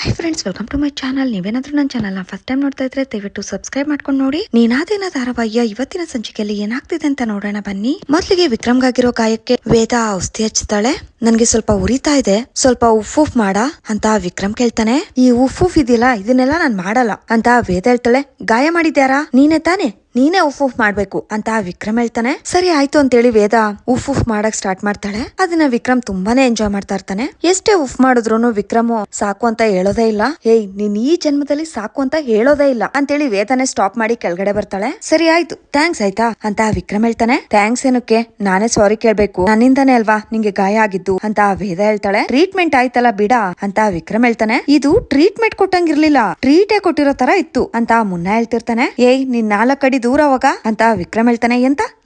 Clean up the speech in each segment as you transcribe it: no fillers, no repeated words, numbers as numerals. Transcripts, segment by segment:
High friends, welcome to my channel. ನೀವೇನಾದ್ರೂ ನನ್ನ ಚಾನಲ್ನ ಫಸ್ಟ್ ಟೈಮ್ ನೋಡ್ತಾ ಇದ್ರೆ ದಯವಿಟ್ಟು ಸಬ್ಸ್ಕ್ರೈಬ್ ಮಾಡ್ಕೊಂಡು ನೋಡಿ. ನೀನಾದೇನ ಧಾರಾವಾಹಿಯ ಇವತ್ತಿನ ಸಂಚಿಕೆಯಲ್ಲಿ ಏನಾಗ್ತಿದೆ ಅಂತ ನೋಡೋಣ ಬನ್ನಿ. ಮೊದಲಿಗೆ ವಿಕ್ರಮ್ಗಾಗಿರೋ ಗಾಯಕ್ಕೆ ವೇದ ಔಷಧಿ ಹಚ್ತಾಳೆ. ನನ್ಗೆ ಸ್ವಲ್ಪ ಉರಿತಾ ಇದೆ, ಸ್ವಲ್ಪ ಉಫ್ ಮಾಡ ಅಂತ ವಿಕ್ರಮ್ ಕೇಳ್ತಾನೆ. ಈ ಉಫ್ ಇದೆಯಲ್ಲ, ಇದನ್ನೆಲ್ಲ ನಾನ್ ಮಾಡಲ್ಲ ಅಂತ ವೇದ ಹೇಳ್ತಾಳೆ. ಗಾಯ ಮಾಡಿದ್ಯಾರಾ? ನೀನೇ ತಾನೆ, ನೀನೇ ಉಫ್ ಮಾಡ್ಬೇಕು ಅಂತ ವಿಕ್ರಮ್ ಹೇಳ್ತಾನೆ. ಸರಿ ಆಯ್ತು ಅಂತೇಳಿ ವೇದ ಉಫ್ ಮಾಡಕ್ ಸ್ಟಾರ್ಟ್ ಮಾಡ್ತಾಳೆ. ಅದನ್ನ ವಿಕ್ರಮ್ ತುಂಬಾನೇ ಎಂಜಾಯ್ ಮಾಡ್ತಾ ಇರ್ತಾನೆ. ಎಷ್ಟೇ ಉಫ್ ಮಾಡಿದ್ರು ವಿಕ್ರಮ್ ಸಾಕು ಅಂತ ಹೇಳೋದೇ ಇಲ್ಲ. ಏಯ್, ನೀನ್ ಈ ಜನ್ಮದಲ್ಲಿ ಸಾಕು ಅಂತ ಹೇಳೋದೇ ಇಲ್ಲ ಅಂತೇಳಿ ವೇದನೆ ಸ್ಟಾಪ್ ಮಾಡಿ ಕೆಳಗಡೆ ಬರ್ತಾಳೆ. ಸರಿ ಆಯ್ತು, ಥ್ಯಾಂಕ್ಸ್ ಆಯ್ತಾ ಅಂತ ವಿಕ್ರಮ್ ಹೇಳ್ತಾನೆ. ಥ್ಯಾಂಕ್ಸ್ ಏನಕ್ಕೆ, ನಾನೇ ಸಾರಿ ಕೇಳ್ಬೇಕು, ನನ್ನಿಂದಾನೇ ಅಲ್ವಾ ನಿಂಗೆ ಗಾಯ ಆಗಿದ್ದು ಅಂತ ವೇದ ಹೇಳ್ತಾಳೆ. ಟ್ರೀಟ್ಮೆಂಟ್ ಆಯ್ತಲ್ಲ ಬಿಡ ಅಂತ ವಿಕ್ರಮ್ ಹೇಳ್ತಾನೆ. ಇದು ಟ್ರೀಟ್ಮೆಂಟ್ ಕೊಟ್ಟಂಗಿರ್ಲಿಲ್ಲ, ಟ್ರೀಟೇ ಕೊಟ್ಟಿರೋ ತರ ಇತ್ತು ಅಂತ ಮುನ್ನ ಹೇಳ್ತಿರ್ತಾನೆ. ಏಯ್, ನೀನ್ 4 ಅಡಿ ದೂರ ಹೋಗ ಅಂತ ವಿಕ್ರಮ್ ಹೇಳ್ತಾನೆ.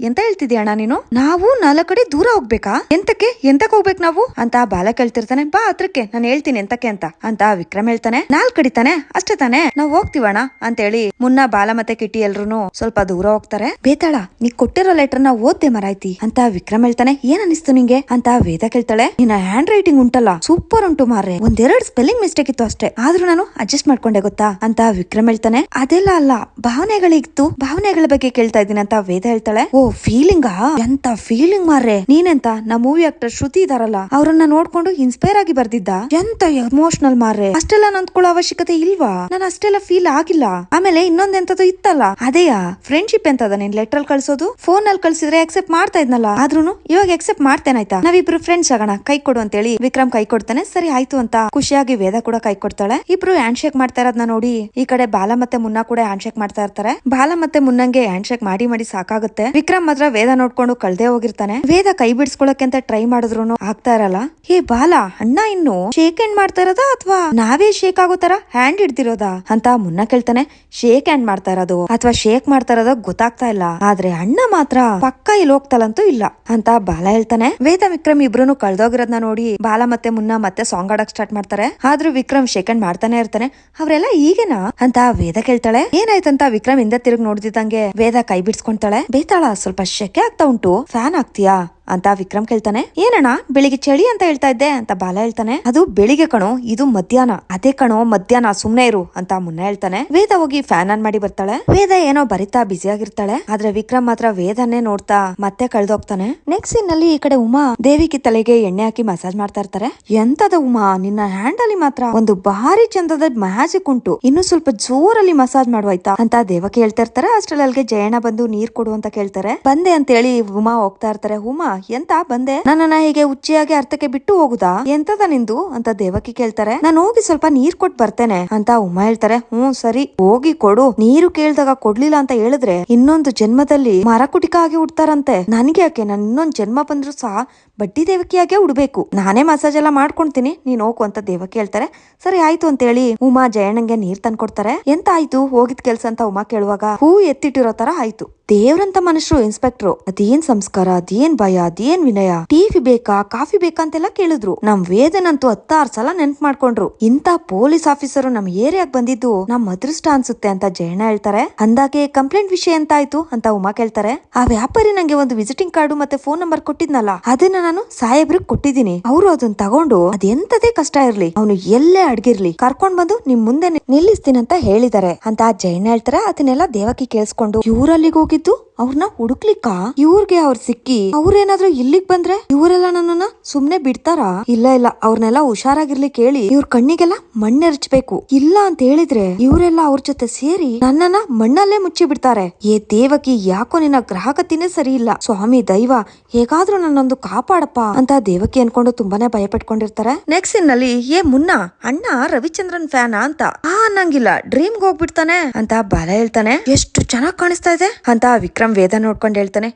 ಎಂತ ಹೇಳ್ತಿದ್ಯಾ ಅಣ್ಣ ನೀನು? ನಾವು 4 ಅಡಿ ದೂರ ಹೋಗ್ಬೇಕಾ? ಎಂತಕ್ ಹೋಗ್ಬೇಕು ನಾವು ಅಂತ ಬಾಲ ಕೇಳ್ತಿರ್ತಾನೆ. ಬಾ ಹತ್ರಕ್ಕೆ, ನಾನು ಹೇಳ್ತೀನಿ ಎಂತಕ್ಕೆ ಅಂತ ವಿಕ್ರಮ್ ಹೇಳ್ತಾನೆ. 4 ಅಡಿ ತಾನೆ, ಅಷ್ಟೇ ತಾನೆ, ನಾವ್ ಹೋಗ್ತೀವಣ್ಣ ಅಂತೇಳಿ ಮುನ್ನ ಬಾಲ ಮತ್ತೆ ಕಿಟ್ಟಿ ಎಲ್ರು ಸ್ವಲ್ಪ ದೂರ ಹೋಗ್ತಾರೆ. ಬೇತಾಳ, ನೀ ಕೊಟ್ಟಿರೋ ಲೆಟರ್ ನ ಓದ್ದೆ ಮರಾಯ್ತಿ ಅಂತ ವಿಕ್ರಮ್ ಹೇಳ್ತಾನೆ. ಏನ್ ಅನಿಸ್ತು ನಿಂಗೆ ಅಂತ ವೇದ ಕೇಳ್ತಾಳೆ. ನಿನ್ನ ಹ್ಯಾಂಡ್ ರೈಟಿಂಗ್ ಉಂಟಲ್ಲ, ಸೂಪರ್ ಉಂಟು ಮಾರ್ರೆ, 1-2 ಸ್ಪೆಲ್ಲಿಂಗ್ ಮಿಸ್ಟೇಕ್ ಇತ್ತು ಅಷ್ಟೇ, ಆದ್ರೂ ನಾನು ಅಡ್ಜಸ್ಟ್ ಮಾಡ್ಕೊಂಡೆ ಗೊತ್ತಾ ಅಂತ ವಿಕ್ರಮ್ ಹೇಳ್ತಾನೆ. ಅದೆಲ್ಲ ಅಲ್ಲ, ಭಾವನೆಗಳಿತ್ತು, ಭಾವನೆಗಳ ಬಗ್ಗೆ ಕೇಳ್ತಾ ಇದ್ದೀನಿ ಅಂತ ವೇದ ಹೇಳ್ತಾಳೆ. ಓ ಫೀಲಿಂಗಾ? ಎಂತ ಫೀಲಿಂಗ್ ಮಾರ್ರೆ, ನೀನೆಂತ ನಮ್ಮ ಮೂವಿ ಆಕ್ಟರ್ ಶ್ರುತಿ ಇದಾರಲ್ಲ, ಅವ್ರನ್ನ ನೋಡ್ಕೊಂಡು ಇನ್ಸ್ಪೈರ್ ಆಗಿ ಬರ್ದಿದ್ದ. ಎಂತ ಎಮೋಷನಲ್ ಮಾರ್ರೆ, ಅಷ್ಟೆಲ್ಲ ನೊಂದ್ಕೊಳ್ಳೋ ಅವಶ್ಯಕತೆ ಇಲ್ವಾ? ನಾನು ಅಷ್ಟೆಲ್ಲ ಫೀಲ್ ಆಗಿಲ್ಲ. ಆಮೇಲೆ ಇನ್ನೊಂದೆಂತದ್ದು ಇತ್ತಲ್ಲ, ಅದೇಯಾ ಫ್ರೆಂಡ್ಶಿಪ್ ಎಂತದ ನೀನ್ ಲೆಟರ್ ಅಲ್ಲಿ ಕಳ್ಸೋದು? ಫೋನ್ ಅಲ್ಲಿ ಕಳ್ಸಿದ್ರೆ ಅಕ್ಸೆಪ್ಟ್ ಮಾಡ್ತಾ ಇದ್ನಲ್ಲ, ಆದ್ರೂನು ಇವಾಗ ಅಕ್ಸೆಪ್ಟ್ ಮಾಡ್ತೇನಾಯ್ತಾ? ನಾವಿಬ್ರು ಫ್ರೆಂಡ್ಸ್ ಆಗೋಣ, ಕೈ ಕೊಡು ಅಂತೇಳಿ ವಿಕ್ರಮ್ ಕೈ ಕೊಡ್ತಾನೆ. ಸರಿ ಆಯ್ತು ಅಂತ ಖುಷಿಯಾಗಿ ವೇದ ಕೂಡ ಕೈ ಕೊಡ್ತಾಳೆ. ಇಬ್ರು ಹ್ಯಾಂಡ್ ಶೇಕ್ ಮಾಡ್ತಾ ಇರೋದ್ನ ನೋಡಿ ಈ ಕಡೆ ಬಾಲ ಮತ್ತೆ ಮುನ್ನ ಕೂಡ ಹ್ಯಾಂಡ್ ಶೇಕ್ ಮಾಡ್ತಾ ಇರ್ತಾರೆ. ಬಾಲ ಮತ್ತೆ ಮುನ್ನಂಗೆ ಹ್ಯಾಂಡ್ ಶೇಕ್ ಮಾಡಿ ಸಾಕಾಗುತ್ತೆ. ವಿಕ್ರಮ್ ಮಾತ್ರ ವೇದ ನೋಡ್ಕೊಂಡು ಕಳ್ದೆ ಹೋಗಿರ್ತಾನೆ. ವೇದ ಕೈ ಬಿಡಿಸ್ಕೊಳಕ್ಕೆ ಅಂತ ಟ್ರೈ ಮಾಡಿದ್ರು ಆಗ್ತಾ ಇರಲ್ಲ. ಹೇ ಬಾಲ, ಅಣ್ಣ ಇನ್ನು ಶೇಕ್ ಹ್ಯಾಂಡ್ ಮಾಡ್ತಾ ಇರೋದಾ ಅಥವಾ ನಾವೇ ಶೇಕ್ ಆಗೋ ತರ ಹ್ಯಾಂಡ್ ಹಿಡ್ದಿರೋದಾ ಅಂತ ಮುನ್ನ ಕೇಳ್ತಾನೆ. ಶೇಕ್ ಹ್ಯಾಂಡ್ ಮಾಡ್ತಾ ಇರೋದು ಅಥವಾ ಶೇಕ್ ಮಾಡ್ತಾ ಇರೋದು ಗೊತ್ತಾಗ್ತಾ ಇಲ್ಲ, ಆದ್ರೆ ಅಣ್ಣ ಮಾತ್ರ ಪಕ್ಕ ಇಲ್ಲಿ ಹೋಗ್ತಲಂತೂ ಇಲ್ಲ ಅಂತ ಬಾಲ ಹೇಳ್ತಾನೆ. ವೇದ ವಿಕ್ರಮ್ ಇಬ್ರು ಕಳ್ದೋಗಿರೋದ್ನ ನೋಡಿ ಬಾಲ ಮತ್ತೆ ಮುನ್ನ ಮತ್ತೆ ಸಾಂಗ್ ಆಡಕ್ ಸ್ಟಾರ್ಟ್ ಮಾಡ್ತಾರೆ. ಆದ್ರೂ ವಿಕ್ರಮ್ ಶೇಕ್ ಹ್ಯಾಂಡ್ ಮಾಡ್ತಾನೆ ಇರ್ತಾನೆ. ಅವ್ರೆಲ್ಲ ಈಗೇನಾ ಅಂತ ವೇದ ಕೇಳ್ತಾಳೆ. ಏನಾಯ್ತಂತ ವಿಕ್ರಮ್ ಹಿಂದೆ ತಿರುಗಿ ನೋಡ್ದಿದ್ದಂಗೆ ವೇದ ಕೈ ಬಿಡ್ಸ್ಕೊಂತಾಳೆ. ಬೇತಾಳ, ಸ್ವಲ್ಪ ಶೆಕೆ ಆಗ್ತಾ ಉಂಟು, ಫ್ಯಾನ್ ಆಗ್ತೀಯಾ ಅಂತ ವಿಕ್ರಮ್ ಕೇಳ್ತಾನೆ. ಏನಣ್ಣ ಬೆಳಿಗ್ಗೆ ಚಳಿ ಅಂತ ಹೇಳ್ತಾ ಇದ್ದೆ ಅಂತ ಬಾಲ ಹೇಳ್ತಾನೆ. ಅದು ಬೆಳಿಗ್ಗೆ ಕಣೋ, ಇದು ಮಧ್ಯಾಹ್ನ. ಅದೇ ಕಣೋ ಮಧ್ಯಾಹ್ನ, ಸುಮ್ನೆ ಇರು ಅಂತ ಮುನ್ನ ಹೇಳ್ತಾನೆ. ವೇದ ಹೋಗಿ ಫ್ಯಾನ್ ಆನ್ ಮಾಡಿ ಬರ್ತಾಳೆ. ವೇದ ಏನೋ ಬರಿತಾ ಬ್ಯುಸಿ ಆಗಿರ್ತಾಳೆ. ಆದ್ರೆ ವಿಕ್ರಮ್ ಮಾತ್ರ ವೇದನ್ನೇ ನೋಡ್ತಾ ಮತ್ತೆ ಕಳ್ದೋಗ್ತಾನೆ. ನೆಕ್ಸ್ಟ್ ಸೀನ್ ನಲ್ಲಿ ಈ ಕಡೆ ಉಮಾ ದೇವಿಗೆ ತಲೆಗೆ ಎಣ್ಣೆ ಹಾಕಿ ಮಸಾಜ್ ಮಾಡ್ತಾ ಇರ್ತಾರೆ. ಎಂತದ ಉಮಾ, ನಿನ್ನ ಹ್ಯಾಂಡ್ ಅಲ್ಲಿ ಮಾತ್ರ ಒಂದು ಭಾರಿ ಚಂದದ ಮ್ಯಾಜಿಕ್ ಉಂಟು, ಇನ್ನು ಸ್ವಲ್ಪ ಜೋರಲ್ಲಿ ಮಸಾಜ್ ಮಾಡುವಾಯ್ತಾ ಅಂತ ದೇವಕ್ಕೆ ಹೇಳ್ತಾ ಇರ್ತಾರೆ. ಅಷ್ಟ್ರಲ್ಲಿಗೆ ಜಯಣ್ಣ ಬಂದು ನೀರ್ ಕೊಡು ಅಂತ ಕೇಳ್ತಾರೆ. ಬಂದೆ ಅಂತ ಹೇಳಿ ಉಮಾ ಹೋಗ್ತಾ ಇರ್ತಾರೆ. ಉಮಾ, ಎಂತ ಬಂದೆ, ನನ್ನನ್ನ ಹೀಗೆ ಹುಚ್ಚಿಯಾಗಿ ಅರ್ಥಕ್ಕೆ ಬಿಟ್ಟು ಹೋಗುದಾ? ಎಂತದ ನಿಂದು ಅಂತ ದೇವಕಿ ಕೇಳ್ತಾರೆ. ನಾನು ಹೋಗಿ ಸ್ವಲ್ಪ ನೀರ್ ಕೊಟ್ಟು ಬರ್ತೇನೆ ಅಂತ ಉಮಾ ಹೇಳ್ತಾರೆ. ಸರಿ ಹೋಗಿ ಕೊಡು. ನೀರು ಕೇಳ್ದಾಗ ಕೊಡ್ಲಿಲ್ಲ ಅಂತ ಹೇಳಿದ್ರೆ ಇನ್ನೊಂದು ಜನ್ಮದಲ್ಲಿ ಮರಕುಟಿಕ ಆಗಿ ಹುಡ್ತಾರಂತೆ. ನನ್ಗೆ ಯಾಕೆ, ನನ್ ಇನ್ನೊಂದ್ ಜನ್ಮ ಬಂದ್ರು ಸಹ ಬಡ್ಡಿ ದೇವಕಿಯಾಗೆ ಉಡ್ಬೇಕು. ನಾನೇ ಮಸಾಜ್ ಎಲ್ಲ ಮಾಡ್ಕೊಂತೀನಿ, ನೀನ್ ಹೋಗು ಅಂತ ದೇವಕಿ ಹೇಳ್ತಾರೆ. ಸರಿ ಆಯ್ತು ಅಂತ ಹೇಳಿ ಉಮಾ ಜಯಣ್ಣಂಗೆ ನೀರ್ ತಂದ್ಕೊಡ್ತಾರೆ. ಎಂತ ಆಯ್ತು ಹೋಗಿದ್ ಕೆಲ್ಸ ಅಂತ ಉಮಾ ಕೇಳುವಾಗ ಹೂ ಎತ್ತಿಟ್ಟಿರೋ ತರ ಆಯ್ತು. ದೇವ್ರಂತ ಮನುಷ್ಯರು ಇನ್ಸ್ಪೆಕ್ಟ್ರು, ಅದೇನ್ ಸಂಸ್ಕಾರ, ಅದೇನ್ ಭಯ, ಅದೇನ್ ವಿನಯ, ಟಿವಿ ಬೇಕಾ ಕಾಫಿ ಬೇಕಾ ಅಂತೆಲ್ಲ ಕೇಳಿದ್ರು. ನಮ್ ವೇದನಂತೂ 16 ಸಲ ನೆನ್ಪ್ ಮಾಡ್ಕೊಂಡ್ರು. ಇಂತ ಪೊಲೀಸ್ ಆಫೀಸರು ನಮ್ ಏರಿಯಾಗ್ ಬಂದಿದ್ದು ನಮ್ ಅದೃಷ್ಟ ಅನ್ಸುತ್ತೆ ಅಂತ ಜಯಣ್ಣ ಹೇಳ್ತಾರೆ. ಅಂದಾಗೆ ಕಂಪ್ಲೇಂಟ್ ವಿಷಯ ಎಂತ ಆಯ್ತು ಅಂತ ಉಮಾ ಕೇಳ್ತಾರೆ. ಆ ವ್ಯಾಪಾರಿ ನಂಗೆ ಒಂದು ವಿಸಿಟಿಂಗ್ ಕಾರ್ಡು ಮತ್ತೆ ಫೋನ್ ನಂಬರ್ ಕೊಟ್ಟಿದ್ನಲ್ಲ, ಅದನ್ನ ನಾನು ಸಾಹೇಬ್ರಿಗೆ ಕೊಟ್ಟಿದ್ದೀನಿ. ಅವರು ಅದನ್ನ ತಗೊಂಡು ಅದೆಂತದೇ ಕಷ್ಟ ಇರ್ಲಿ, ಅವನು ಎಲ್ಲೇ ಅಡ್ಗಿರ್ಲಿ ಕರ್ಕೊಂಡ್ ಬಂದು ನಿಮ್ ಮುಂದೆ ನಿಲ್ಲಿಸ್ತೀನಿ ಅಂತ ಹೇಳಿದಾರೆ ಅಂತ ಜಯಣ್ಣ ಹೇಳ್ತಾರೆ. ಅದನ್ನೆಲ್ಲ ದೇವಕಿ ಕೇಳಿಸ್ಕೊಂಡು ಇವ್ರಲ್ಲಿಗೆ ಹೋಗಿ ಅವ್ರನ್ನ ಹುಡುಕ್ಲಿಕ್ಕ ಇವ್ರಿಗೆ ಅವ್ರು ಸಿಕ್ಕಿ ಅವ್ರೇನಾದ್ರೂ ಇಲ್ಲಿಗ್ ಬಂದ್ರೆ ಇವರೆಲ್ಲ ನನ್ನನ್ನ ಸುಮ್ನೆ ಬಿಡ್ತಾರಾ? ಇಲ್ಲ ಅವ್ರನ್ನೆಲ್ಲ ಹುಷಾರಾಗಿರ್ಲಿಕ್ಕೆ ಹೇಳಿ ಇವ್ರ ಕಣ್ಣಿಗೆಲ್ಲ ಮಣ್ಣೆರಚ್ಬೇಕು. ಇಲ್ಲ ಅಂತ ಹೇಳಿದ್ರೆ ಇವರೆಲ್ಲ ಅವ್ರ ಜೊತೆ ಸೇರಿ ನನ್ನನ್ನ ಮಣ್ಣಲ್ಲೇ ಮುಚ್ಚಿ ಬಿಡ್ತಾರೆ. ಏ ದೇವಕಿ, ಯಾಕೋ ನಿನ್ನ ಗ್ರಾಹಕತಿನೇ ಸರಿ ಇಲ್ಲ. ಸ್ವಾಮಿ ದೈವ, ಹೇಗಾದ್ರೂ ನನ್ನೊಂದು ಕಾಪಾಡಪ್ಪ ಅಂತ ದೇವಕಿ ಅನ್ಕೊಂಡು ತುಂಬಾನೇ ಭಯ ಪಟ್ಕೊಂಡಿರ್ತಾರೆ. ನೆಕ್ಸ್ಟ್ ಸೀನ್ ನಲ್ಲಿ ಏ ಮುನ್ನ, ಅಣ್ಣ ರವಿಚಂದ್ರನ್ ಫ್ಯಾನಾ ಅಂತ ಅನ್ನಂಗಿಲ್ಲ, ಡ್ರೀಮ್ಗೆ ಹೋಗ್ಬಿಡ್ತಾನೆ ಅಂತ ಬಾಲ ಹೇಳ್ತಾನೆ. ಎಷ್ಟು ಚೆನ್ನಾಗ್ ಕಾಣಿಸ್ತಾ ಇದೆ ಅಂತ ವಿಕ್ರಮ್ ವೇದ ನೋಡ್ಕೊಂಡು ಹೇಳ್ತಾನೆ.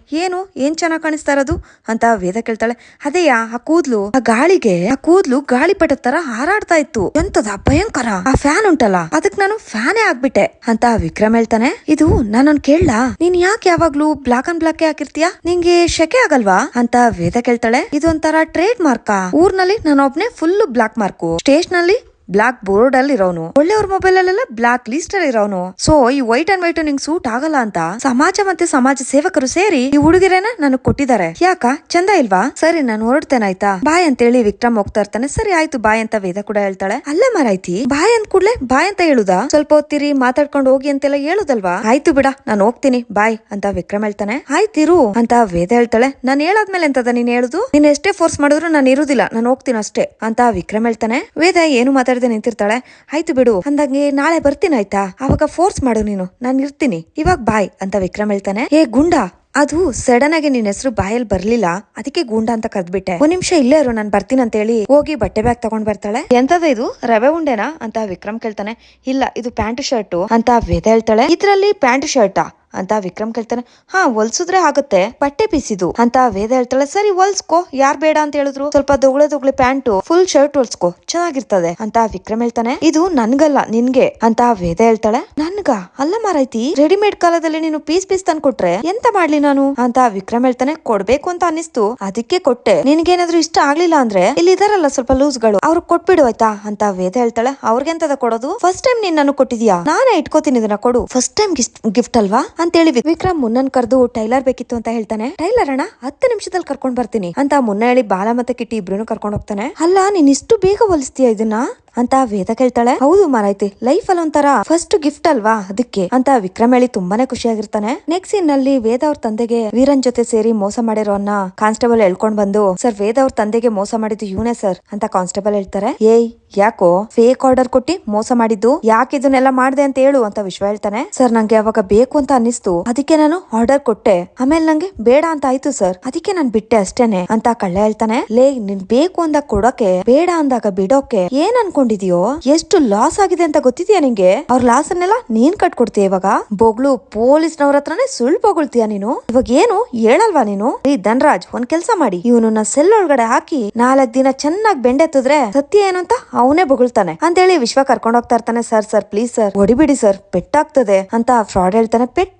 ಏನ್ ಚೆನ್ನಾಗ್ ಕಾಣಿಸ್ತಾ ಇರೋದು ಅಂತ ವೇದ ಕೇಳ್ತಾಳೆ. ಅದೇಯಾ ಆ ಕೂದ್ಲು, ಆ ಕೂದ್ಲು ಗಾಳಿಪಟದ ತರ ಹಾರಾಡ್ತಾ ಇತ್ತು, ಎಂತದ ಭಯಂಕರ. ಆ ಫ್ಯಾನ್ ಉಂಟಲ್ಲ, ಅದಕ್ ನಾನು ಫ್ಯಾನೇ ಆಗ್ಬಿಟ್ಟೆ ಅಂತ ವಿಕ್ರಮ್ ಹೇಳ್ತಾನೆ. ಇದು ನಾನೊಂದ್ ಕೇಳಲಾ, ನೀನ್ ಯಾಕೆ ಯಾವಾಗ್ಲೂ ಬ್ಲಾಕ್ ಅಂಡ್ ಬ್ಲಾಕ್ ಹಾಕಿರ್ತೀಯ, ನಿಂಗೆ ಶೆಕೆ ಆಗಲ್ವಾ ಅಂತ ವೇದ ಕೇಳ್ತಾಳೆ. ಇದೊಂಥರ ಟ್ರೇಡ್ ಮಾರ್ಕಾ? ಊರ್ನಲ್ಲಿ ನಾನೊಬ್ನೇ ಫುಲ್ ಬ್ಲಾಕ್ ಮಾರ್ಕು, ಸ್ಟೇಷನ್ ನಲ್ಲಿ ಬ್ಲಾಕ್ ಬೋರ್ಡ್ ಅಲ್ಲಿ ಇರೋನು, ಒಳ್ಳೆಯವ್ರ ಮೊಬೈಲ್ ಅಲ್ಲೆಲ್ಲ ಬ್ಲಾಕ್ ಲಿಸ್ಟ್ ಅಲ್ಲಿ ಇರೋನು. ಸೊ ಈ ವೈಟ್ ಅಂಡ್ ವೈಟ್ ನಿಂಗ್ ಸೂಟ್ ಆಗಲ್ಲ ಅಂತ ಸಮಾಜ ಮತ್ತೆ ಸಮಾಜ ಸೇವಕರು ಸೇರಿ ಈ ಹುಡುಗಿರೇನ ನನಗ್ ಕೊಟ್ಟಿದ್ದಾರೆ. ಯಾಕ ಚಂದ ಇಲ್ವಾ? ಸರಿ ನಾನು ಹೊರಡ್ತೇನೆ ಆಯ್ತಾ, ಬಾಯ್ ಅಂತ ಹೇಳಿ ವಿಕ್ರಮ್ ಹೋಗ್ತಾ ಇರ್ತಾನೆ. ಸರಿ ಆಯ್ತು ಬಾಯ್ ಅಂತ ವೇದ ಕೂಡ ಹೇಳ್ತಾಳೆ. ಅಲ್ಲ ಮಾರಾಯ್ತಿ, ಬಾಯ್ ಅಂದ್ ಕೂಡ್ಲೆ ಬಾಯ್ ಅಂತ ಹೇಳುದಾ? ಸ್ವಲ್ಪ ಹೊತ್ತಿರಿ ಮಾತಾಡ್ಕೊಂಡು ಹೋಗಿ ಅಂತೆಲ್ಲ ಹೇಳುದಲ್ವಾ? ಆಯ್ತು ಬಿಡ ನಾನು ಹೋಗ್ತೀನಿ ಬಾಯ್ ಅಂತ ವಿಕ್ರಮ್ ಹೇಳ್ತಾನೆ. ಆಯ್ತಿರು ಅಂತ ವೇದ ಹೇಳ್ತಾಳೆ. ನಾನು ಹೇಳಾದ್ಮೇಲೆ ಎಂತದ ನೀನ್ ಹೇಳುದು? ನೀನ್ ಎಷ್ಟೇ ಫೋರ್ಸ್ ಮಾಡಿದ್ರು ನಾನು ಇರುದಿಲ್ಲ, ನಾನು ಹೋಗ್ತೀನಿ ಅಷ್ಟೇ ಅಂತ ವಿಕ್ರಮ್ ಹೇಳ್ತಾನೆ. ವೇದ ಏನು ಮಾತಾಡದೆ ನಿಂತಿರ್ತಾಳೆ. ಆಯ್ತು ಬಿಡು ಅಂದಂಗೆ ನಾಳೆ ಬರ್ತೀನಿ ಆಯ್ತಾ, ಅವಾಗ ಫೋರ್ಸ್ ಮಾಡು ನೀನು, ನಾನು ಇರ್ತೀನಿ ಇವಾಗ ಬಾಯ್ ಅಂತ ವಿಕ್ರಮ್ ಹೇಳ್ತಾನೆ. ಏ ಗುಂಡ, ಅದು ಸಡನ್ ಆಗಿ ನಿನ್ ಹೆಸರು ಬಾಯಲ್ಲಿ ಬರ್ಲಿಲ್ಲ, ಅದಕ್ಕೆ ಗೂಂಡ ಅಂತ ಕರ್ದ್ಬಿಟ್ಟೆ. ಒಂದ್ ನಿಮಿಷ ಇಲ್ಲೇ ಇರು ನಾನು ಬರ್ತೀನಿ ಅಂತ ಹೇಳಿ ಹೋಗಿ ಬಟ್ಟೆ ಬ್ಯಾಗ್ ತಗೊಂಡ್ ಬರ್ತಾಳೆ. ಎಂತದ ಇದು ರವೆ ಉಂಡೆನಾ ಅಂತ ವಿಕ್ರಮ್ ಕೇಳ್ತಾನೆ. ಇಲ್ಲ ಇದು ಪ್ಯಾಂಟ್ ಶರ್ಟ್ ಅಂತ ವೇದ ಹೇಳ್ತಾಳೆ. ಇದ್ರಲ್ಲಿ ಪ್ಯಾಂಟ್ ಶರ್ಟಾ ಅಂತ ವಿಕ್ರಮ್ ಕೇಳ್ತಾನೆ. ಹಾ ಹೊಲ್ಸುದ್ರೆ ಆಗುತ್ತೆ, ಬಟ್ಟೆ ಪೀಸಿದು ಅಂತ ವೇದ ಹೇಳ್ತಾಳೆ. ಸರಿ ಹೊಲ್ಸ್ಕೋ, ಯಾರ್ ಬೇಡ ಅಂತ ಹೇಳಿದ್ರು, ಸ್ವಲ್ಪ ದೊಗ್ಳೆ ಪ್ಯಾಂಟು ಫುಲ್ ಶರ್ಟ್ ಹೊಲ್ಸ್ಕೋ ಚೆನ್ನಾಗಿರ್ತದೆ ಅಂತ ವಿಕ್ರಮ್ ಹೇಳ್ತಾನೆ. ಇದು ನನ್ಗಲ್ಲ ನಿನ್ಗೆ ಅಂತ ವೇದ ಹೇಳ್ತಾಳೆ. ನನ್ಗ ಅಲ್ಲ ಮಾರೈತಿ, ರೆಡಿಮೇಡ್ ಕಾಲದಲ್ಲಿ ನೀನು ಪೀಸ್ ತಂದ್ಕೊಟ್ರೆ ಎಂತ ಮಾಡ್ಲಿ ನಾನು ಅಂತ ವಿಕ್ರಮ್ ಹೇಳ್ತಾನೆ. ಕೊಡ್ಬೇಕು ಅಂತ ಅನಿಸ್ತು ಅದಕ್ಕೆ ಕೊಟ್ಟೆ, ನಿನ್ಗೇನಾದ್ರು ಇಷ್ಟ ಆಗ್ಲಿಲ್ಲ ಅಂದ್ರೆ ಇಲ್ಲಿ ಇದಾರಲ್ಲ ಸ್ವಲ್ಪ ಲೂಸ್ ಗಳು ಅವ್ರಿಗೆ ಕೊಟ್ಬಿಡು ಆಯ್ತಾ ಅಂತ ವೇದ ಹೇಳ್ತಾಳೆ. ಅವ್ರಿಗೆಂತದ ಕೊಡೋದು? ಫಸ್ಟ್ ಟೈಮ್ ನೀನ್ ನಾನು ಕೊಟ್ಟಿದ್ಯಾ, ನಾನೇ ಇಟ್ಕೋತೀನಿ ಇದನ್ನ ಕೊಡು, ಫಸ್ಟ್ ಟೈಮ್ ಗಿಫ್ಟ್ ಅಲ್ವಾ ಅಂತೇಳಿ ವಿಕ್ರಮ್ ಮುನ್ನನ್ ಕರೆದು ಟೈಲರ್ ಬೇಕಿತ್ತು ಅಂತ ಹೇಳ್ತಾನೆ. ಟೈಲರ್ ಅಣ್ಣ 10 ನಿಮಿಷದಲ್ಲಿ ಕರ್ಕೊಂಡ್ ಬರ್ತೀನಿ ಅಂತ ಮುನ್ನ ಹೇಳಿ ಬಾಲ ಮತ್ತೆ ಕಿಟ್ಟಿ ಇಬ್ರು ಕರ್ಕೊಂಡ್ ಹೋಗ್ತಾನೆ. ಅಲ್ಲ ನೀನ್ ಇಷ್ಟು ಬೇಗ ಹೊಲಿಸ್ತೀಯ ಇದನ್ನ ಅಂತ ವೇದ ಕೇಳ್ತಾಳೆ. ಹೌದು ಮಾರಾಯ್ತಿ, ಲೈಫ್ ಅಲ್ಲಿ ಒಂಥರ ಫಸ್ಟ್ ಗಿಫ್ಟ್ ಅಲ್ವಾ ಅದಕ್ಕೆ ಅಂತ ವಿಕ್ರಮ್ ಹೇಳಿ ತುಂಬಾನೇ ಖುಷಿಯಾಗಿರ್ತಾನೆ. ನೆಕ್ಸ್ಟ್ ಸೀನ್ ನಲ್ಲಿ ವೇದ ಅವ್ರ ತಂದೆಗೆ ವೀರನ್ ಜೊತೆ ಸೇರಿ ಮೋಸ ಮಾಡಿರೋನ್ನ ಕಾನ್ಸ್ಟೇಬಲ್ ಹೇಳ್ಕೊಂಡ್ ಬಂದು, ಸರ್ ವೇದ ಅವ್ರ ತಂದೆಗೆ ಮೋಸ ಮಾಡಿದ್ದು ಇವನೇ ಸರ್ ಅಂತ ಕಾನ್ಸ್ಟೇಬಲ್ ಹೇಳ್ತಾರೆ. ಏಯ್ ಯಾಕೋ ಫೇಕ್ ಆರ್ಡರ್ ಕೊಟ್ಟಿ ಮೋಸ ಮಾಡಿದ್ದು, ಯಾಕೆ ಇದನ್ನೆಲ್ಲ ಮಾಡ್ದೆ ಅಂತ ಹೇಳು ಅಂತ ವಿಶ್ವ ಹೇಳ್ತಾನೆ. ಸರ್ ನಂಗೆ ಅವಾಗ ಬೇಕು ಅಂತ ಅನ್ನಿಸ್ತು, ಅದಕ್ಕೆ ನಾನು ಆರ್ಡರ್ ಕೊಟ್ಟೆ, ಆಮೇಲೆ ನಂಗೆ ಬೇಡ ಅಂತ ಆಯ್ತು ಸರ್, ಅದಕ್ಕೆ ನಾನ್ ಬಿಟ್ಟೆ ಅಷ್ಟೇನೆ ಅಂತ ಕಳ್ಳ ಹೇಳ್ತಾನೆ. ಲೇ ನಿನ್ ಬೇಕು ಅಂದಾಗ ಕೊಡೋಕೆ, ಬೇಡ ಅಂದಾಗ ಬಿಡೋಕೆ ಏನ್ ಅನ್ಕೊಂಡಿದ್ಯೋ, ಎಷ್ಟು ಲಾಸ್ ಆಗಿದೆ ಅಂತ ಗೊತ್ತಿದ್ಯಾ ನಿಂಗೆ? ಅವ್ರ ಲಾಸ್ ಅನ್ನೆಲ್ಲ ನೀನ್ ಕಟ್ಕೊಡ್ತೀಯ ಇವಾಗ. ಬೊಗ್ಳು ಪೊಲೀಸ್ನವ್ರ ಹತ್ರನೇ ಸುಳ್ಳು ಬೊಗಳ್ತೀಯ ನೀನು, ಇವಾಗ ಏನು ಹೇಳಲ್ವಾ ನೀನು? ಈ ಧನ್ರಾಜ್ ಒಂದ್ ಕೆಲ್ಸ ಮಾಡಿ, ಇವನನ್ನ ಸೆಲ್ ಒಳಗಡೆ ಹಾಕಿ 4 ದಿನ ಚೆನ್ನಾಗಿ ಬೆಂಡೆತ್ತಿದ್ರೆ ಸತ್ಯ ಏನು ಅಂತ ಅವನೇ ಬೊಗಳ್ತಾನೆ ಅಂತೇಳಿ ವಿಶ್ವ ಕರ್ಕೊಂಡ್ ಹೋಗ್ತಾ ಇರ್ತಾನೆ. ಸರ್ ಸರ್ ಪ್ಲೀಸ್ ಸರ್ ಹೊಡಿಬಿಡಿ ಸರ್, ಪೆಟ್ಟಾಗ್ತದೆ ಅಂತ ಫ್ರಾಡ್ ಹೇಳ್ತಾನೆ.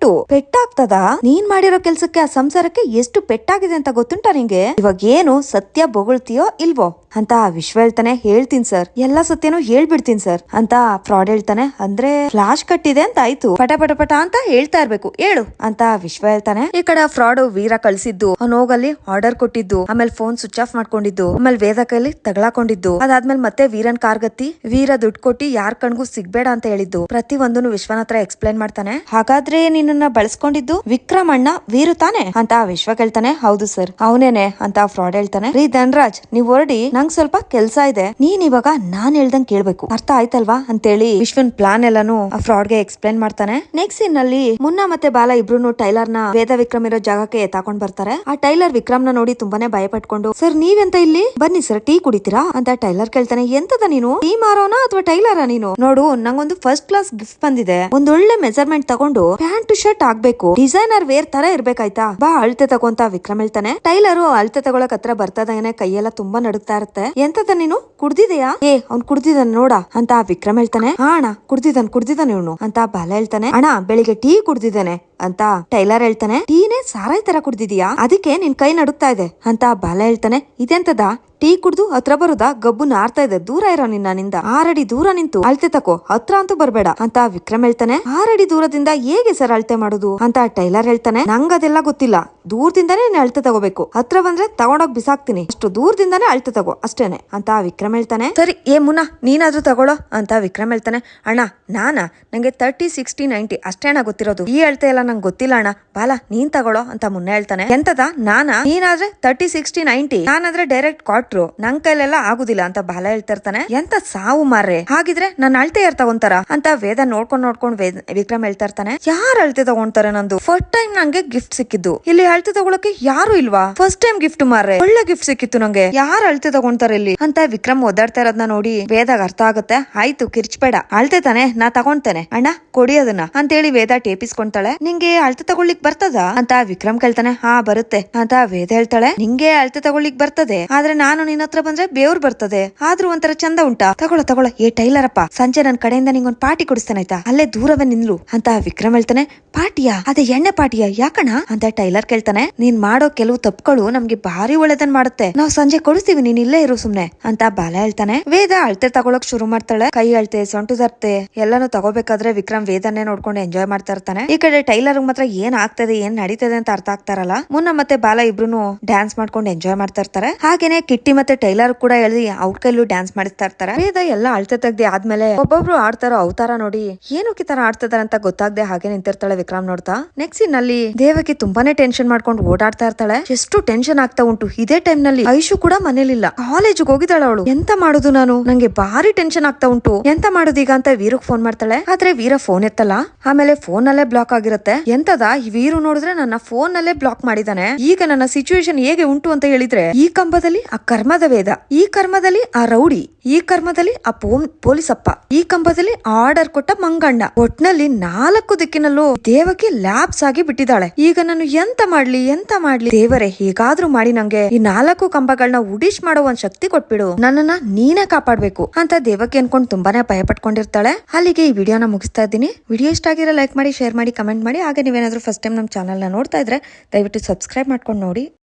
ಪೆಟ್ಟಾಗ್ತದ? ನೀನ್ ಮಾಡಿರೋ ಕೆಲ್ಸಕ್ಕೆ ಆ ಸಂಸಾರಕ್ಕೆ ಎಷ್ಟು ಪೆಟ್ಟಾಗಿದೆ ಅಂತ ಗೊತ್ತುಂಟಾ ನಿಂಗೆ? ಇವಾಗ ಏನು ಸತ್ಯ ಬೊಗಳ್ತೀಯೋ ಇಲ್ವೋ ಅಂತ ವಿಶ್ವ ಹೇಳ್ತಾನೆ. ಹೇಳ್ತೀನಿ ಸರ್, ಎಲ್ಲಾ ಸತ್ಯನೂ ಹೇಳ್ಬಿಡ್ತೀನಿ ಸರ್ ಅಂತ ಫ್ರಾಡ್ ಹೇಳ್ತಾನೆ. ಅಂದ್ರೆ ಫ್ಲಾಶ್ ಕಟ್ಟಿದೆ ಅಂತ ಆಯ್ತು, ಪಟ ಅಂತ ಹೇಳ್ತಾ ಇರ್ಬೇಕು, ಹೇಳು ಅಂತ ವಿಶ್ವ ಹೇಳ್ತಾನೆ. ಈ ಕಡೆ ಫ್ರಾಡ್ ವೀರ ಕಳ್ಸಿದ್ದು, ಅವ್ನು ಹೋಗಲ್ಲಿ ಆರ್ಡರ್ ಕೊಟ್ಟಿದ್ದು, ಆಮೇಲೆ ಫೋನ್ ಸ್ವಿಚ್ ಆಫ್ ಮಾಡ್ಕೊಂಡಿದ್ದು, ಆಮೇಲೆ ವೇದ ಕೈಲಿ ತಗಳಾಕೊಂಡಿದ್ದು, ಅದಾದ್ಮೇಲೆ ಮತ್ತೆ ವೀರನ್ ಕಾರ್ಗತ್ತಿ ವೀರ ದುಡ್ಡು ಕೊಟ್ಟಿ ಯಾರ್ ಕಣ್ಗೂ ಸಿಗ್ಬೇಡ ಅಂತ ಹೇಳಿದ್ದು, ಪ್ರತಿ ಒಂದನ್ನು ವಿಶ್ವನ ಹತ್ರ ಎಕ್ಸ್ಪ್ಲೈನ್ ಮಾಡ್ತಾನೆ. ಹಾಗಾದ್ರೆ ನಿನ್ನ ಬಳಸ್ಕೊಂಡಿದ್ದು ವಿಕ್ರಮ್ ಅಣ್ಣ ವೀರು ತಾನೆ ಅಂತ ವಿಶ್ವ ಕೇಳ್ತಾನೆ. ಹೌದು ಸರ್ ಅವನೇನೆ ಅಂತ ಫ್ರಾಡ್ ಹೇಳ್ತಾನೆ. ರೀ ಧನ್ರಾಜ್ ನೀವ್ ಹೊರಡಿ, ನಂಗ್ ಸ್ವಲ್ಪ ಕೆಲ್ಸ ಇದೆ, ನೀನ್ ಇವಾಗ ನಾನ್ ಹೇಳ್ದಂಗ್ ಕೇಳ್ಬೇಕು, ಅರ್ಥ ಆಯ್ತಲ್ವಾ ಅಂತೇಳಿ ವಿಶ್ವನ್ ಪ್ಲಾನ್ ಎಲ್ಲಾನು ಆ ಫ್ರಾಡ್ ಗೆ ಎಕ್ಸ್ಪ್ಲೈನ್ ಮಾಡ್ತಾನೆ. ನೆಕ್ಸ್ಟ್ ಸೀನ್ ನಲ್ಲಿ ಮುನ್ನ ಮತ್ತೆ ಬಾಲ ಇಬ್ರು ಟೈಲರ್ ನ ವೇದ ವಿಕ್ರಮ್ ಇರೋ ಜಾಗಕ್ಕೆ ಎತ್ತಾಕೊಂಡ್ ಬರ್ತಾರೆ. ಆ ಟೈಲರ್ ವಿಕ್ರಮ್ ನ ನೋಡಿ ತುಂಬಾನೇ ಭಯ ಪಟ್ಕೊಂಡು, ಸರ್ ನೀವೆಂತ ಇಲ್ಲಿ ಬನ್ನಿ ಸರ್ ಟೀ ಕುಡಿತೀರಾ ಅಂತ ಟೈಲರ್ ಕೇಳ್ತಾನೆ. ಎಂತದ ನೀನು ಟೀ ಮಾರೋನಾ ಅಥವಾ ಟೈಲರ ನೀನು? ನೋಡು ನಂಗೊಂದು ಫಸ್ಟ್ ಕ್ಲಾಸ್ ಗಿಫ್ಟ್ ಬಂದಿದೆ, ಒಂದ್ ಒಳ್ಳೆ ಮೆಜರ್ಮೆಂಟ್ ತಗೊಂಡು ಪ್ಯಾಂಟ್ ಶರ್ಟ್ ಆಗ್ಬೇಕು, ಡಿಸೈನರ್ ವೇರ್ ತರ ಇರ್ಬೇಕಾಯ್ತಾ, ಬಾ ಅಳತೆ ತಗೊಂತ ವಿಕ್ರಮ್ ಹೇಳ್ತಾನೆ. ಟೈಲರು ಅಳತೆ ತಗೊಳಕ್ ಹತ್ರ ಬರ್ತದಾನೆ, ಕೈಯೆಲ್ಲ ತುಂಬಾ ನಡುಗ್ತಾ ಇರುತ್ತೆ. ಎಂತದ ನೀನು ಕುಡ್ದಿದೆಯಾ? ಅವ್ನ್ ಕುಡ್ದಿದ್ದಾನೆ ನೋಡ ಅಂತ ವಿಕ್ರಮ್ ಹೇಳ್ತಾನೆ. ಹಾ ಅಣ್ಣ ಕುಡ್ದಿದ್ದಾನೆ ಇವನು ಅಂತ ಬಾಲ ಹೇಳ್ತಾನೆ. ಅಣ್ಣ ಬೆಳಿಗ್ಗೆ ಟೀ ಕುಡ್ದಿದ್ದಾನೆ ಅಂತ ಟೈಲರ್ ಹೇಳ್ತಾನೆ. ಟೀನೇ ಸಾರಾಯಿ ತರ ಕುಡ್ದಿದ್ಯಾ, ಅದಕ್ಕೆ ನಿನ್ ಕೈ ನಡುಗ್ತಾ ಇದೆ ಅಂತ ಬಾಲ ಹೇಳ್ತಾನೆ. ಇದೆಂತದ ಟೀ ಕುಡ್ದು ಹತ್ರ ಬರುದಾ, ಗಬ್ಬು ನಾರ್ತಾ ಇದೆ, ದೂರ ಇರೋ ನಿನ್ನಿಂದ 6 ಅಡಿ ದೂರ ನಿಂತು ಅಳತೆ ತಕೋ, ಹತ್ರ ಅಂತೂ ಬರ್ಬೇಡ ಅಂತ ವಿಕ್ರಮ್ ಹೇಳ್ತಾನೆ. 6 ಅಡಿ ದೂರದಿಂದ ಹೇಗೆ ಸರ್ ಅಳತೆ ಮಾಡೋದು ಅಂತ ಟೈಲರ್ ಹೇಳ್ತಾನೆ. ನಂಗದೆಲ್ಲ ಗೊತ್ತಿಲ್ಲ, ದೂರದಿಂದಾನೇ ನೀನ್ ಅಳತೆ ತಗೋಬೇಕು, ಹತ್ರ ಬಂದ್ರೆ ತಗೊಂಡೋಗ್ ಬಿಸಾಕ್ತೀನಿ, ಅಷ್ಟು ದೂರದಿಂದಾನೇ ಅಳತೆ ತಗೋ ಅಷ್ಟೇನೆ ಅಂತ ವಿಕ್ರಮ್ ಹೇಳ್ತಾನೆ. ಸರಿ ಮುನ್ನ ನೀನಾದ್ರೂ ತಗೊಳ್ಳೋ ಅಂತ ವಿಕ್ರಮ್ ಹೇಳ್ತಾನೆ. ಅಣ್ಣ ನಂಗೆ 30, 60, 90 ಅಷ್ಟೇ ಅಣ್ಣ ಗೊತ್ತಿರೋದು, ಈ ಅಳತೆ ಎಲ್ಲ ನಂಗೆ ಗೊತ್ತಿಲ್ಲ ಅಣ್ಣ, ಬಾಲ ನೀನ್ ತಗೊಳ್ಳೋ ಅಂತ ಮುನ್ನ ಹೇಳ್ತಾನೆ. ಎಂತದ ನೀನಾದ್ರೆ 30, 60, 90, ನಾನಾದ್ರೆ ಡೈರೆಕ್ಟ್ ಕ್ವಾರ್ಟ್ರು, ನನ್ ಕೈಲೆಲ್ಲ ಆಗುದಿಲ್ಲ ಅಂತ ಬಾಲ ಹೇಳ್ತಿರ್ತಾನೆ. ಎಂತ ಸಾವು ಮಾರ್ರೆ, ಹಾಗಿದ್ರೆ ನನ್ನ ಅಳತೆ ಯಾರು ತಗೊಂತಾರ ಅಂತ ವೇದ ನೋಡ್ಕೊಂಡ್ ವಿಕ್ರಮ್ ಹೇಳ್ತಾ ಇರ್ತಾನೆ. ಯಾರು ಅಳತೆ ತಗೊಂತಾರೆ? ನಂದು ಫಸ್ಟ್ ಟೈಮ್ ನಂಗೆ ಗಿಫ್ಟ್ ಸಿಕ್ಕಿದ್ದು, ಇಲ್ಲಿ ಅಳತೆ ತಗೊಳಕ್ಕೆ ಯಾರು ಇಲ್ವಾ? ಫಸ್ಟ್ ಟೈಮ್ ಗಿಫ್ಟ್ ಮಾರ್ರೆ, ಒಳ್ಳೆ ಗಿಫ್ಟ್ ಸಿಕ್ಕಿತ್ತು ನಂಗೆ, ಯಾರು ಅಳತೆ ತಗೊಂತಾರೆ ಇಲ್ಲಿ ಅಂತ ವಿಕ್ರಮ್ ಓದಾಡ್ತಾ ಇರೋದನ್ನ ನೋಡಿ ವೇದಾಗ ಅರ್ಥ ಆಗುತ್ತೆ. ಆಯ್ತು ಕಿರ್ಚ್ಬೇಡ, ಅಳತೆ ತಾನೆ ನಾ ತಗೊಂತೇನೆ, ಅಣ್ಣ ಕೊಡಿ ಅದನ್ನ ಅಂತೇಳಿ ವೇದ ಟೇಪಿಸ್ಕೊಂತಾಳೆ. ನಿಂಗೆ ಅಳತೆ ತಗೊಳ್ಳಿಕ್ ಬರ್ತದ ಅಂತ ವಿಕ್ರಮ್ ಕೇಳ್ತಾನೆ. ಹಾ ಬರುತ್ತೆ ಅಂತ ವೇದ ಹೇಳ್ತಾಳೆ. ನಿಂಗೆ ಅಳತೆ ತಗೊಳ್ಳಿಕ್ ಬರ್ತದೆ, ಆದ್ರೆ ನಾನು ನಿನ್ನ ಹತ್ರ ಬಂದ್ರೆ ಬೇವ್ರು ಬರ್ತದೆ, ಆದ್ರೂ ಒಂಥರ ಚಂದ ಉಂಟಾ, ತಗೊಳ ಏ ಟೈಲರಪ್ಪ, ಸಂಜೆ ನನ್ ಕಡೆಯಿಂದ ನಿಂಗೊಂದ್ ಪಾರ್ಟಿ ಕೊಡಿಸ್ತೇನೆ ಆಯ್ತಾ, ಅಲ್ಲೇ ದೂರವೇ ನಿಲ್ಲು ಅಂತ ವಿಕ್ರಮ್ ಹೇಳ್ತಾನೆ. ಪಾರ್ಟಿಯಾ? ಅದೇ ಎಣ್ಣೆ ಪಾರ್ಟಿಯಾ? ಯಾಕಣ ಅಂತ ಟೈಲರ್ ಕೇಳ್ತಾನೆ. ನೀನ್ ಮಾಡೋ ಕೆಲವು ತಪ್ಪುಗಳು ನಮ್ಗೆ ಭಾರಿ ಒಳ್ಳೇದನ್ ಮಾಡುತ್ತೆ, ನಾವ್ ಸಂಜೆ ಕೊಡಿಸ್ತೀವಿ, ನೀನ್ ಇಲ್ಲೇ ಇರು ಸುಮ್ನೆ ಅಂತ ಬಾಲ ಹೇಳ್ತಾನೆ. ವೇದ ಅಳತೆ ತಗೊಳಕ್ ಶುರು ಮಾಡ್ತಾಳೆ. ಕೈ ಅಳತೆ, ಸೊಂಟು ದರ್ತೆ ಎಲ್ಲಾನು ತಗೋಬೇಕಾದ್ರೆ ವಿಕ್ರಮ್ ವೇದನ್ನೇ ನೋಡ್ಕೊಂಡು ಎಂಜಾಯ್ ಮಾಡ್ತಾ ಇರ್ತಾನೆ. ಈ ಕಡೆ ಟೈಲರ್ ಮಾತ್ರ ಏನ್ ಆಗ್ತದೆ ಏನ್ ನಡೀತದೆ ಅಂತ ಅರ್ಥ ಆಗ್ತಾರಲ್ಲ. ಮುನ್ನ ಮತ್ತೆ ಬಾಲ ಇಬ್ರು ಡ್ಯಾನ್ಸ್ ಮಾಡ್ಕೊಂಡು ಎಂಜಾಯ್ ಮಾಡ್ತಾ ಇರ್ತಾರೆ. ಹಾಗೇನೆ ಕಿಟ್ಟಿ ಮತ್ತೆ ಟೈಲರ್ ಕೂಡ ಹೇಳಿ ಅವ್ರ ಕೈಲೂ ಡ್ಯಾನ್ಸ್ ಮಾಡಿಸ್ತಾ ಇರ್ತಾರೆ. ವೇದ ಎಲ್ಲ ಅಳತೆ ತೆಗ್ದಿ ಆದ್ಮೇಲೆ ಒಬ್ಬೊಬ್ರು ಆಡ್ತಾರೋ ಅವತಾರ ನೋಡಿ ಏನಕ್ಕೆ ತರ ಆಡ್ತಿದಾರ ಅಂತ ಗೊತ್ತಾಗದೆ ಹಾಗೆ ನಿಂತಿರ್ತಾಳೆ ವಿಕ್ರಮ್ ನೋಡ್ತಾ. ನೆಕ್ಸ್ಟ್ ಸೀನ್ ನಲ್ಲಿ ದೇವಕಿ ತುಂಬಾನೇ ಟೆನ್ಷನ್ ಮಾಡ್ಕೊಂಡು ಓಡಾಡ್ತಾ ಇರ್ತಾಳೆ. ಎಷ್ಟು ಟೆನ್ಷನ್ ಆಗ್ತಾ ಉಂಟು. ಇದೇ ಟೈಮ್ ನಲ್ಲಿ ಐಶು ಕೂಡ ಮನೇಲಿಲ್ಲ, ಕಾಲೇಜ್ಗೆ ಹೋಗಿದ್ದಾಳೆ ಅವಳು. ಎಂತ ಮಾಡುದು ನಾನು, ನಂಗೆ ಭಾರಿ ಟೆನ್ಷನ್ ಆಗ್ತಾ ಉಂಟು, ಎಂತ ಮಾಡುದೀಗ ಅಂತ ವೀರಗ್ ಫೋನ್ ಮಾಡ್ತಾಳೆ. ಆದ್ರೆ ವೀರ ಫೋನ್ ಎತ್ತಲ್ಲ. ಆಮೇಲೆ ಫೋನ್ ನಲ್ಲೇ ಬ್ಲಾಕ್ ಆಗಿರುತ್ತೆ. ಎಂತದ ಈ ವೀರು ನೋಡಿದ್ರೆ ನನ್ನ ಫೋನ್ ನಲ್ಲೇ ಬ್ಲಾಕ್ ಮಾಡಿದಾನೆ. ಈಗ ನನ್ನ ಸಿಚುವೇಶನ್ ಹೇಗೆ ಉಂಟು ಅಂತ ಹೇಳಿದ್ರೆ, ಈ ಕಂಬದಲ್ಲಿ ಆ ಕರ್ಮದ ವೇದ, ಈ ಕರ್ಮದಲ್ಲಿ ಆ ರೌಡಿ, ಈ ಕರ್ಮದಲ್ಲಿ ಆ ಪೊಲೀಸಪ್ಪ, ಈ ಕಂಬದಲ್ಲಿ ಆರ್ಡರ್ ಕೊಟ್ಟ ಮಂಗಣ್ಣ. ಒಟ್ನಲ್ಲಿ 4 ದಿಕ್ಕಿನಲ್ಲೂ ದೇವಕಿ ಲ್ಯಾಬ್ಸ್ ಆಗಿ ಬಿಟ್ಟಿದ್ದಾಳೆ. ಈಗ ನಾನು ಎಂತ ಮಾಡ್ಲಿ ದೇವರೇ, ಹೇಗಾದ್ರೂ ಮಾಡಿ ನಂಗೆ ಈ 4 ಕಂಬಗಳನ್ನ ಉಡಿಶ್ ಮಾಡೋ ಒಂದ್ ಶಕ್ತಿ ಕೊಟ್ಬಿಡು, ನನ್ನನ್ನ ನೀನೇ ಕಾಪಾಡ್ಬೇಕು ಅಂತ ದೇವಕಿ ಅನ್ಕೊಂಡು ತುಂಬಾನೇ ಭಯ ಪಟ್ಕೊಂಡಿರ್ತಾಳೆ. ಅಲ್ಲಿಗೆ ಈ ವಿಡಿಯೋನ ಮುಗಿಸ್ತಾ ಇದ್ದೀನಿ. ವಿಡಿಯೋ ಇಷ್ಟ ಆಗಿರೋ ಲೈಕ್ ಮಾಡಿ, ಶೇರ್ ಮಾಡಿ, ಕಮೆಂಟ್ ಮಾಡಿ. ಹಾಗೆ ನೀವೇನಾದ್ರೂ ಫಸ್ಟ್ ಟೈಮ್ ನಮ್ಮ ಚಾನಲ್ ನ ನೋಡ್ತಾ ಇದ್ರೆ ದಯವಿಟ್ಟು ಸಬ್ಸ್ಕ್ರೈಬ್ ಮಾಡ್ಕೊಂಡು ನೋಡಿ.